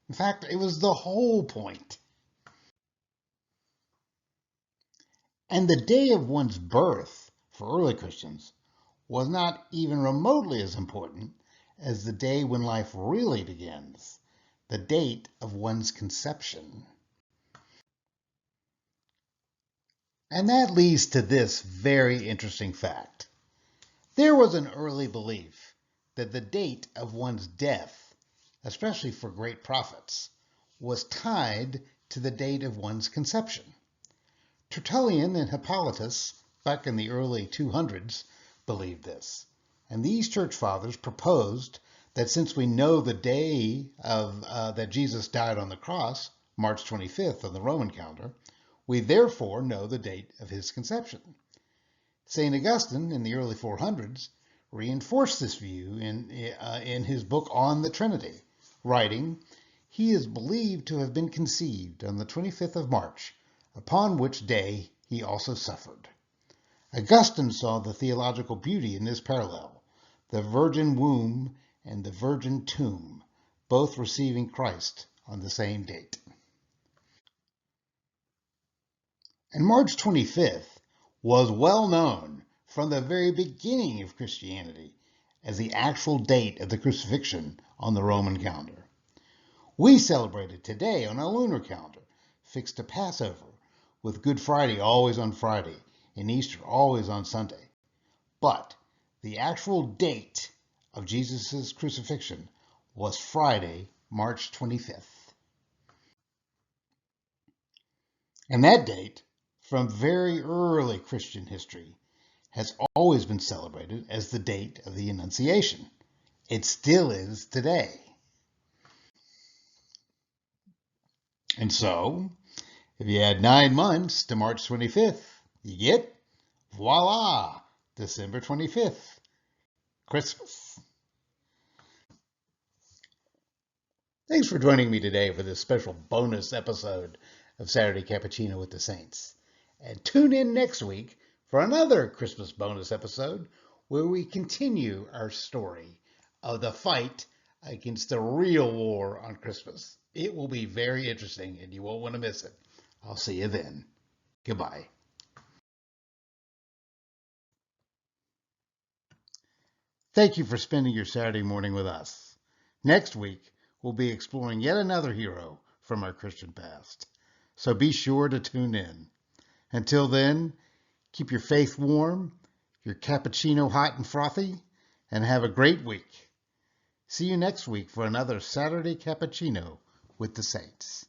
In fact, it was the whole point. And the day of one's birth for early Christians was not even remotely as important as the day when life really begins, the date of one's conception. And that leads to this very interesting fact. There was an early belief that the date of one's death, especially for great prophets, was tied to the date of one's conception. Tertullian and Hippolytus, back in the early 200s, believed this. And these church fathers proposed that since we know the day of that Jesus died on the cross, March 25th on the Roman calendar, we therefore know the date of his conception. St. Augustine, in the early 400s, reinforced this view in his book On the Trinity, writing, "He is believed to have been conceived on the 25th of March, upon which day he also suffered." Augustine saw the theological beauty in this parallel, the virgin womb and the virgin tomb, both receiving Christ on the same date. And March 25th was well known from the very beginning of Christianity as the actual date of the crucifixion on the Roman calendar. We celebrate it today on a lunar calendar, fixed to Passover, with Good Friday always on Friday and Easter always on Sunday. But the actual date of Jesus' crucifixion was Friday, March 25th. And that date, from very early Christian history, has always been celebrated as the date of the Annunciation. It still is today. And so, if you add 9 months to March 25th, you get, voila, December 25th, Christmas. Thanks for joining me today for this special bonus episode of Saturday Cappuccino with the Saints. And tune in next week for another Christmas bonus episode where we continue our story of the fight against the real war on Christmas. It will be very interesting and you won't want to miss it. I'll see you then. Goodbye. Thank you for spending your Saturday morning with us. Next week, we'll be exploring yet another hero from our Christian past. So be sure to tune in. Until then, keep your faith warm, your cappuccino hot and frothy, and have a great week. See you next week for another Saturday Cappuccino with the Saints.